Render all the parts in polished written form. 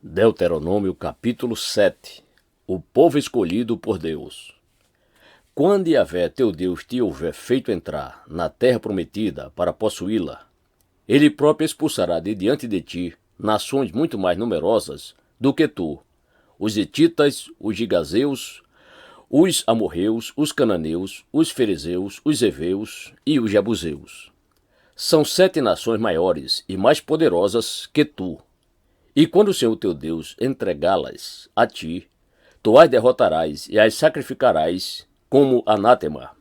Deuteronômio capítulo 7. O povo escolhido por Deus. Quando Yahvé teu Deus te houver feito entrar na terra prometida para possuí-la, ele próprio expulsará de diante de ti nações muito mais numerosas do que tu, os hititas, os gigazeus, os amorreus, os cananeus, os ferezeus, os heveus e os jebuseus. São 7 nações maiores e mais poderosas que tu. E quando o Senhor teu Deus entregá-las a ti, tu as derrotarás e as sacrificarás como anátema.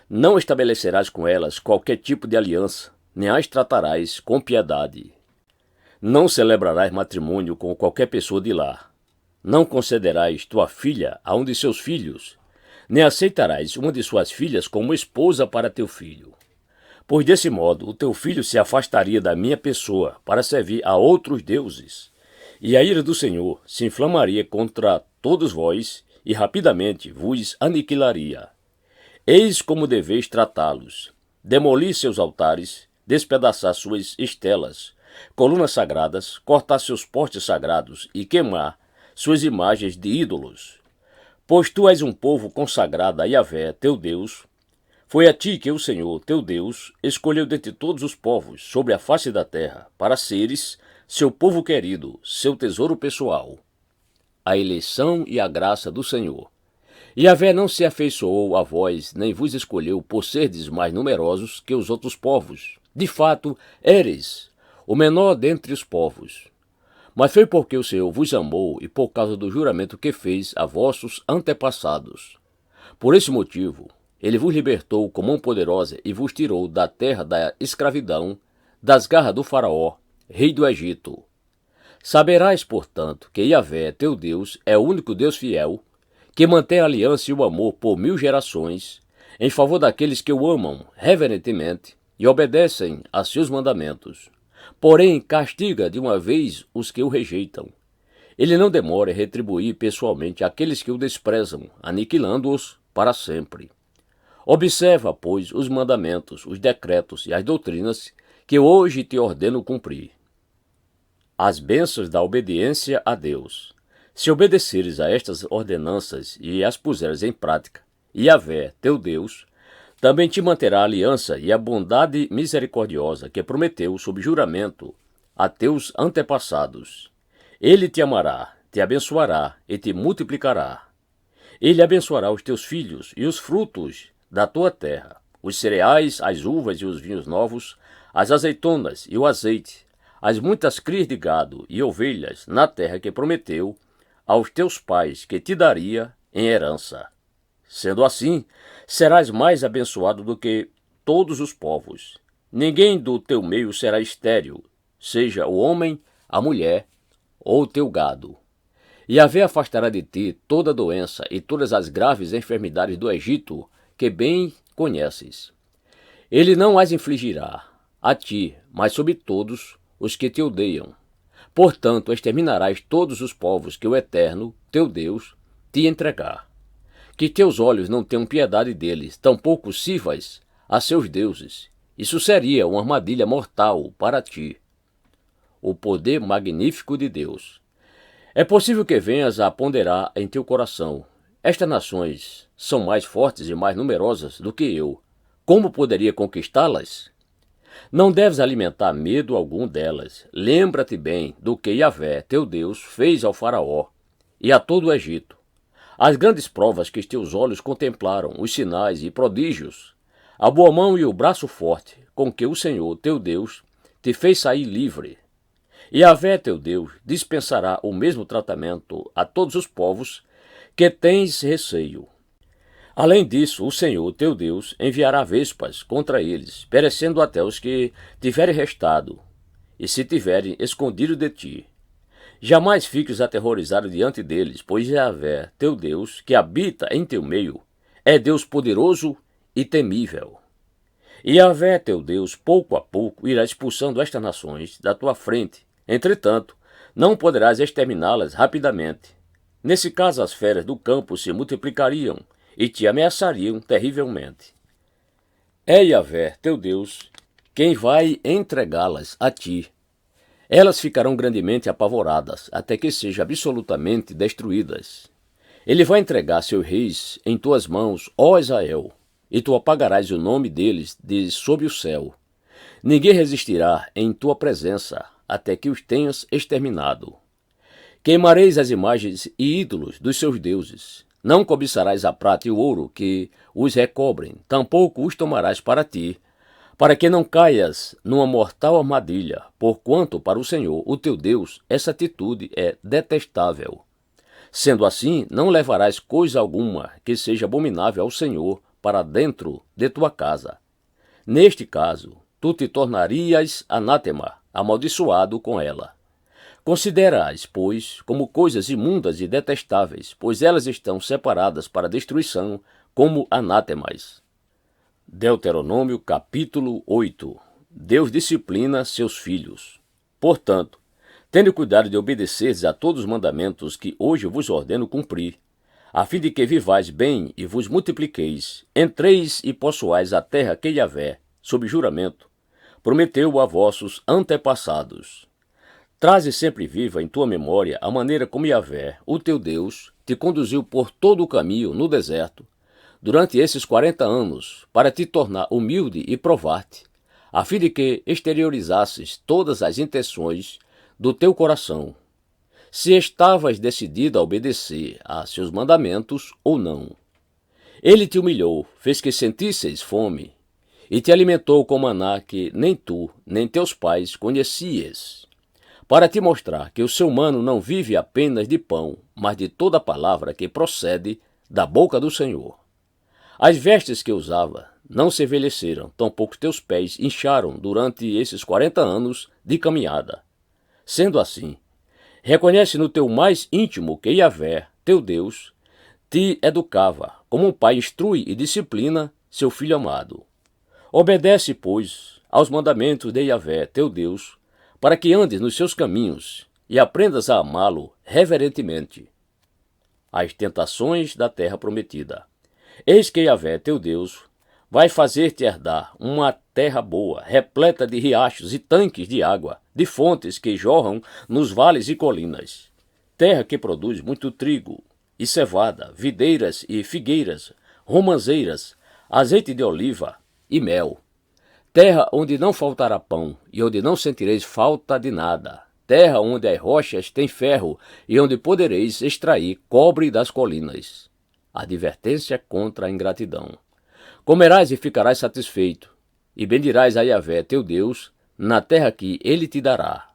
Não estabelecerás com elas qualquer tipo de aliança, nem as tratarás com piedade. Não celebrarás matrimônio com qualquer pessoa de lá. Não concederás tua filha a um de seus filhos, nem aceitarás uma de suas filhas como esposa para teu filho. Pois desse modo o teu filho se afastaria da minha pessoa para servir a outros deuses, e a ira do Senhor se inflamaria contra todos vós, e rapidamente vos aniquilaria. Eis como deveis tratá-los: demolir seus altares, despedaçar suas estelas, colunas sagradas, cortar seus postes sagrados e queimar suas imagens de ídolos. Pois tu és um povo consagrado a Yahvé, teu Deus. Foi a ti que o Senhor, teu Deus, escolheu dentre todos os povos sobre a face da terra, para seres seu povo querido, seu tesouro pessoal. A eleição e a graça do Senhor. Yahvé não se afeiçoou a vós, nem vos escolheu por serdes mais numerosos que os outros povos. De fato, éreis o menor dentre os povos. Mas foi porque o Senhor vos amou e por causa do juramento que fez a vossos antepassados. Por esse motivo, ele vos libertou com mão poderosa e vos tirou da terra da escravidão, das garras do faraó, rei do Egito. Saberás, portanto, que Yahvé, teu Deus, é o único Deus fiel, que mantém a aliança e o amor por 1000 gerações, em favor daqueles que o amam reverentemente e obedecem a seus mandamentos. Porém, castiga de uma vez os que o rejeitam. Ele não demora em retribuir pessoalmente aqueles que o desprezam, aniquilando-os para sempre. Observa, pois, os mandamentos, os decretos e as doutrinas que hoje te ordeno cumprir. As bênçãos da obediência a Deus. Se obedeceres a estas ordenanças e as puseres em prática, Yahvé, teu Deus, também te manterá a aliança e a bondade misericordiosa que prometeu sob juramento a teus antepassados. Ele te amará, te abençoará e te multiplicará. Ele abençoará os teus filhos e os frutos da tua terra, os cereais, as uvas e os vinhos novos, as azeitonas e o azeite, as muitas crias de gado e ovelhas na terra que prometeu aos teus pais que te daria em herança. Sendo assim, serás mais abençoado do que todos os povos. Ninguém do teu meio será estéril, seja o homem, a mulher ou o teu gado. Yahvé afastará de ti toda doença e todas as graves enfermidades do Egito, que bem conheces. Ele não as infligirá a ti, mas sobre todos os que te odeiam. Portanto, exterminarás todos os povos que o Eterno, teu Deus, te entregar. Que teus olhos não tenham piedade deles, tampouco sirvas a seus deuses. Isso seria uma armadilha mortal para ti. O poder magnífico de Deus. É possível que venhas a ponderar em teu coração: estas nações são mais fortes e mais numerosas do que eu. Como poderia conquistá-las? Não deves alimentar medo algum delas. Lembra-te bem do que Yahvé, teu Deus, fez ao faraó e a todo o Egito. As grandes provas que teus olhos contemplaram, os sinais e prodígios, a boa mão e o braço forte com que o Senhor, teu Deus, te fez sair livre. Yahvé, teu Deus, dispensará o mesmo tratamento a todos os povos que tens receio. Além disso, o Senhor, teu Deus, enviará vespas contra eles, perecendo até os que tiverem restado, e se tiverem escondido de ti. Jamais fiques aterrorizado diante deles, pois Yahvé, teu Deus, que habita em teu meio, é Deus poderoso e temível. E Yahvé, teu Deus, pouco a pouco irá expulsando estas nações da tua frente. Entretanto, não poderás exterminá-las rapidamente. Nesse caso, as feras do campo se multiplicariam e te ameaçariam terrivelmente. É Yahvé, teu Deus, quem vai entregá-las a ti. Elas ficarão grandemente apavoradas, até que sejam absolutamente destruídas. Ele vai entregar seus reis em tuas mãos, ó Israel, e tu apagarás o nome deles de sob o céu. Ninguém resistirá em tua presença, até que os tenhas exterminado. Queimareis as imagens e ídolos dos seus deuses. Não cobiçarás a prata e o ouro que os recobrem, tampouco os tomarás para ti, para que não caias numa mortal armadilha, porquanto para o Senhor, o teu Deus, essa atitude é detestável. Sendo assim, não levarás coisa alguma que seja abominável ao Senhor para dentro de tua casa. Neste caso, tu te tornarias anátema, amaldiçoado com ela. Considera-as, pois, como coisas imundas e detestáveis, pois elas estão separadas para destruição, como anátemas. Deuteronômio capítulo 8. Deus disciplina seus filhos. Portanto, tende cuidado de obedecerdes a todos os mandamentos que hoje vos ordeno cumprir, a fim de que vivais bem e vos multipliqueis, entreis e possuais a terra que Yahvé, sob juramento, prometeu a vossos antepassados. Traze sempre viva em tua memória a maneira como Yahvé, o teu Deus, te conduziu por todo o caminho no deserto, durante esses 40 anos, para te tornar humilde e provar-te, a fim de que exteriorizasses todas as intenções do teu coração, se estavas decidido a obedecer a seus mandamentos ou não. Ele te humilhou, fez que sentisseis fome, e te alimentou com maná que nem tu, nem teus pais conhecias, para te mostrar que o ser humano não vive apenas de pão, mas de toda palavra que procede da boca do Senhor. As vestes que usava não se envelheceram, tampouco teus pés incharam durante esses 40 anos de caminhada. Sendo assim, reconhece no teu mais íntimo que Yahvé, teu Deus, te educava, como um pai instrui e disciplina seu filho amado. Obedece, pois, aos mandamentos de Yahvé, teu Deus, para que andes nos seus caminhos e aprendas a amá-lo reverentemente. As tentações da terra prometida. Eis que Yahvé, teu Deus, vai fazer-te herdar uma terra boa, repleta de riachos e tanques de água, de fontes que jorram nos vales e colinas. Terra que produz muito trigo e cevada, videiras e figueiras, romãzeiras, azeite de oliva e mel. Terra onde não faltará pão e onde não sentireis falta de nada. Terra onde as rochas têm ferro e onde podereis extrair cobre das colinas. Advertência contra a ingratidão. Comerás e ficarás satisfeito, e bendirás a Yahvé teu Deus na terra que ele te dará.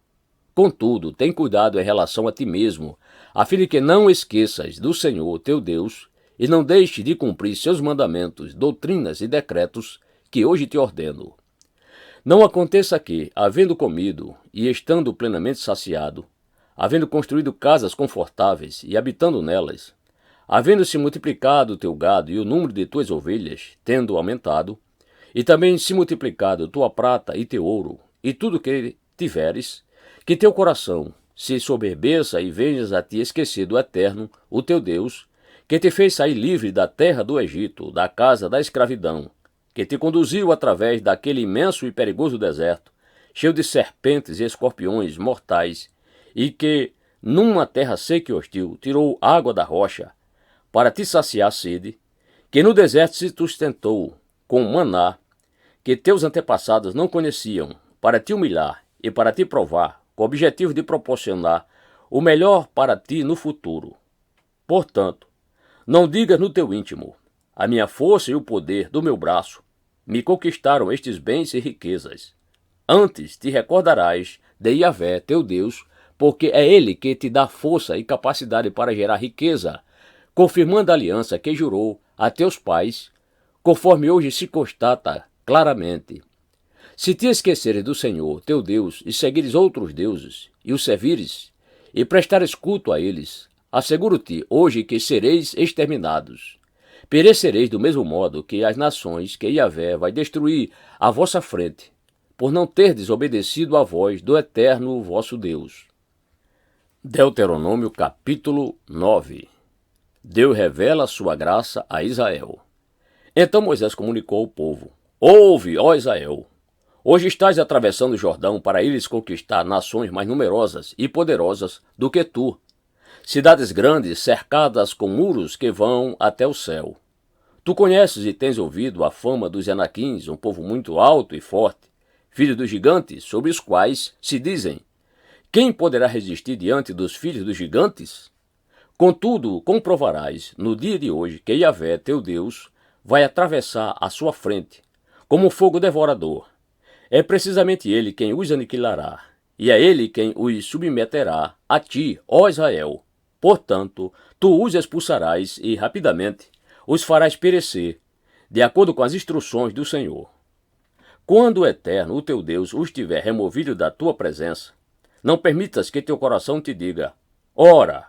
Contudo, tem cuidado em relação a ti mesmo, a fim de que não esqueças do Senhor teu Deus e não deixes de cumprir seus mandamentos, doutrinas e decretos que hoje te ordeno. Não aconteça que, havendo comido e estando plenamente saciado, havendo construído casas confortáveis e habitando nelas, havendo se multiplicado o teu gado e o número de tuas ovelhas, tendo aumentado, e também se multiplicado tua prata e teu ouro, e tudo que tiveres, que teu coração se soberbeça e venhas a te esquecer do Eterno, o teu Deus, que te fez sair livre da terra do Egito, da casa da escravidão, que te conduziu através daquele imenso e perigoso deserto, cheio de serpentes e escorpiões mortais, e que, numa terra seca e hostil, tirou água da rocha, para te saciar a sede, que no deserto se sustentou com maná, que teus antepassados não conheciam, para te humilhar e para te provar, com o objetivo de proporcionar o melhor para ti no futuro. Portanto, não digas no teu íntimo, a minha força e o poder do meu braço me conquistaram estes bens e riquezas. Antes te recordarás de Yahvé, teu Deus, porque é ele que te dá força e capacidade para gerar riqueza, confirmando a aliança que jurou a teus pais, conforme hoje se constata claramente. Se te esqueceres do Senhor, teu Deus, e seguires outros deuses, e os servires, e prestares culto a eles, asseguro-te hoje que sereis exterminados. Perecereis do mesmo modo que as nações que Yahvé vai destruir à vossa frente, por não terdes obedecido à voz do Eterno vosso Deus. Deuteronômio capítulo 9. Deus revela sua graça a Israel. Então Moisés comunicou ao povo: Ouve, ó Israel, Hoje estás atravessando o Jordão para ires conquistar nações mais numerosas e poderosas do que tu, cidades grandes cercadas com muros que vão até o céu. Tu conheces e tens ouvido a fama dos Anaquins, um povo muito alto e forte, filhos dos gigantes, sobre os quais se dizem: quem poderá resistir diante dos filhos dos gigantes? Contudo, comprovarás no dia de hoje que Yahvé, teu Deus, vai atravessar à sua frente, como um fogo devorador. É precisamente ele quem os aniquilará, e é ele quem os submeterá a ti, ó Israel. Portanto, tu os expulsarás e, rapidamente, os farás perecer, de acordo com as instruções do Senhor. Quando o Eterno, o teu Deus, os tiver removido da tua presença, não permitas que teu coração te diga: ora,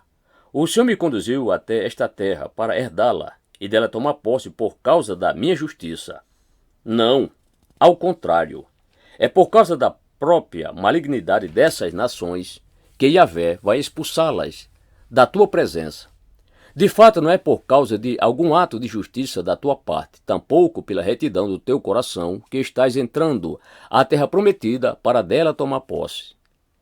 o Senhor me conduziu até esta terra para herdá-la e dela tomar posse por causa da minha justiça. Não, ao contrário, é por causa da própria malignidade dessas nações que Yahvé vai expulsá-las da tua presença. De fato, não é por causa de algum ato de justiça da tua parte, tampouco pela retidão do teu coração, que estás entrando à terra prometida para dela tomar posse.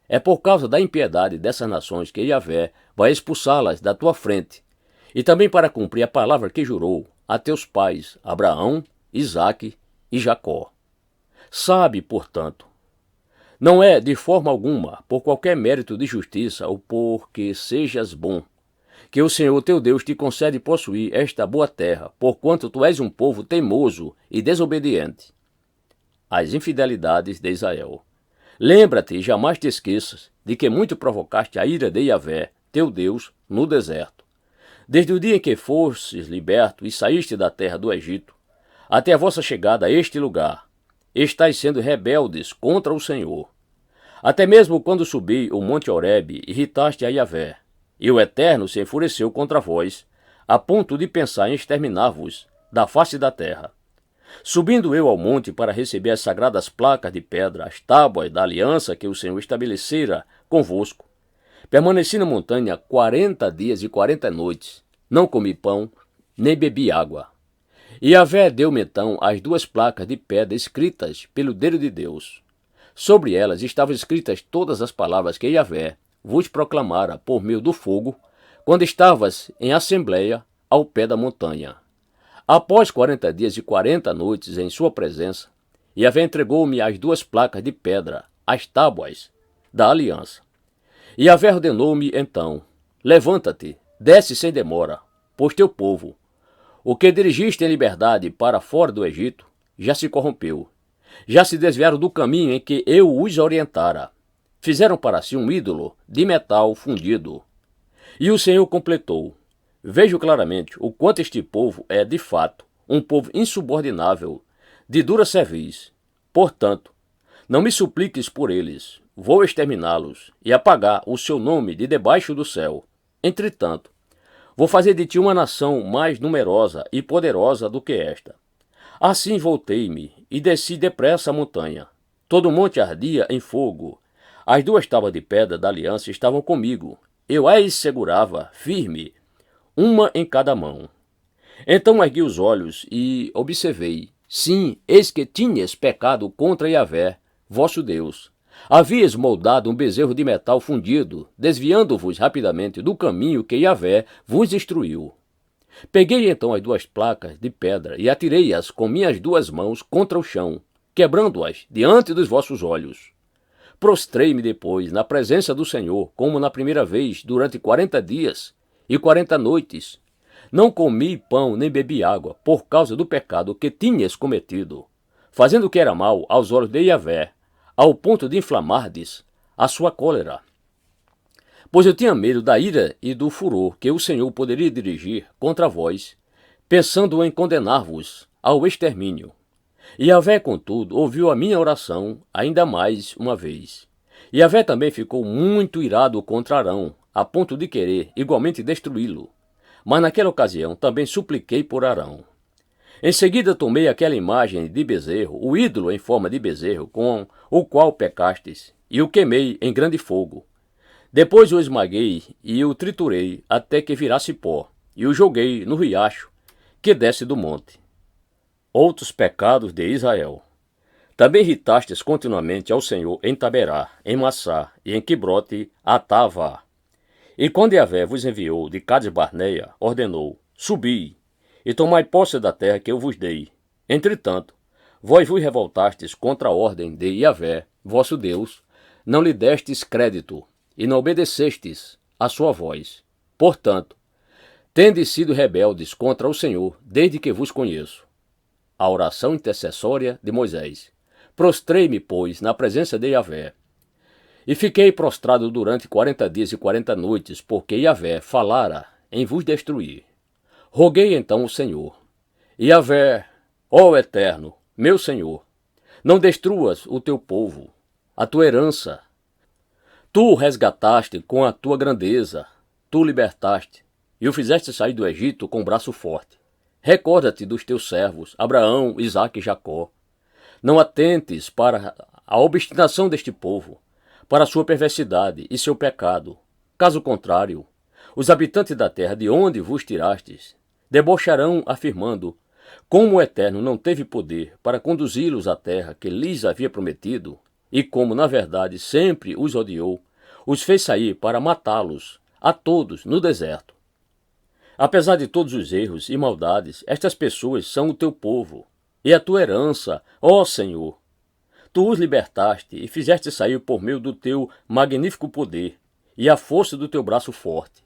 É por causa da impiedade dessas nações que Yahvé vai expulsá-las da tua frente, e também para cumprir a palavra que jurou a teus pais, Abraão, Isaque e Jacó. Sabe, portanto, não é de forma alguma, por qualquer mérito de justiça ou porque sejas bom, que o Senhor teu Deus te concede possuir esta boa terra, porquanto tu és um povo teimoso e desobediente. As infidelidades de Israel. Lembra-te e jamais te esqueças de que muito provocaste a ira de Yahvé, teu Deus, no deserto. Desde o dia em que fostes liberto e saíste da terra do Egito, até a vossa chegada a este lugar, estáis sendo rebeldes contra o Senhor. Até mesmo quando subi o monte Horebe, irritaste a Yahvé, e o Eterno se enfureceu contra vós, a ponto de pensar em exterminar-vos da face da terra. Subindo eu ao monte para receber as sagradas placas de pedra, as tábuas da aliança que o Senhor estabelecera convosco, permaneci na montanha 40 dias e 40 noites, não comi pão, nem bebi água. E Yahvé deu-me então as 2 placas de pedra escritas pelo dedo de Deus. Sobre elas estavam escritas todas as palavras que Yahvé vos proclamara por meio do fogo, quando estavas em assembleia ao pé da montanha. Após 40 dias e 40 noites em sua presença, Yahvé entregou-me as 2 placas de pedra, as tábuas da aliança. E Yahvé ordenou-me então: levanta-te, desce sem demora, pois teu povo, o que dirigiste em liberdade para fora do Egito, já se corrompeu. Já se desviaram do caminho em que eu os orientara. Fizeram para si um ídolo de metal fundido. E o Senhor completou: vejo claramente o quanto este povo é, de fato, um povo insubordinável, de dura cerviz. Portanto, não me supliques por eles, vou exterminá-los e apagar o seu nome de debaixo do céu. Entretanto, vou fazer de ti uma nação mais numerosa e poderosa do que esta. Assim voltei-me e desci depressa a montanha. Todo o monte ardia em fogo. As 2 tábuas de pedra da aliança estavam comigo. Eu as segurava firme, uma em cada mão. Então ergui os olhos e observei. Sim, eis que tinhas pecado contra Yahvé, vosso Deus. Havias moldado um bezerro de metal fundido, desviando-vos rapidamente do caminho que Yahvé vos instruiu. Peguei então as 2 placas de pedra e atirei-as com minhas 2 mãos contra o chão, quebrando-as diante dos vossos olhos. Prostrei-me depois na presença do Senhor, como na primeira vez, durante 40 dias e 40 noites. Não comi pão nem bebi água, por causa do pecado que tinhas cometido, fazendo o que era mal aos olhos de Yahvé, ao ponto de inflamardes a sua cólera. Pois eu tinha medo da ira e do furor que o Senhor poderia dirigir contra vós, pensando em condenar-vos ao extermínio. E Yahvé, contudo, ouviu a minha oração ainda mais uma vez. E Yahvé também ficou muito irado contra Arão, a ponto de querer igualmente destruí-lo. Mas naquela ocasião também supliquei por Arão. Em seguida tomei aquela imagem de bezerro, o ídolo em forma de bezerro, com o qual pecastes, e o queimei em grande fogo. Depois o esmaguei e o triturei até que virasse pó, e o joguei no riacho que desce do monte. Outros pecados de Israel. Também irritastes continuamente ao Senhor em Taberá, em Massá e em Quibrote Atavá. E quando Yahvé vos enviou de Cades Barneia, ordenou: Subi, e tomai posse da terra que eu vos dei. Entretanto, vós vos revoltastes contra a ordem de Yahvé, vosso Deus, não lhe destes crédito, e não obedecestes à sua voz. Portanto, tendes sido rebeldes contra o Senhor desde que vos conheço. A oração intercessória de Moisés. Prostrei-me, pois, na presença de Yahvé. E fiquei prostrado durante 40 dias e 40 noites, porque Yahvé falara em vos destruir. Roguei então ao Senhor: Yahvé, ó Eterno, meu Senhor, não destruas o teu povo, a tua herança. Tu o resgataste com a tua grandeza, tu o libertaste, e o fizeste sair do Egito com braço forte. Recorda-te dos teus servos, Abraão, Isaque e Jacó. Não atentes para a obstinação deste povo, para a sua perversidade e seu pecado. Caso contrário, os habitantes da terra de onde vos tirastes debocharão, afirmando: como o Eterno não teve poder para conduzi-los à terra que lhes havia prometido, e como, na verdade, sempre os odiou, os fez sair para matá-los a todos no deserto. Apesar de todos os erros e maldades, estas pessoas são o teu povo e a tua herança, ó Senhor. Tu os libertaste e fizeste sair por meio do teu magnífico poder e a força do teu braço forte.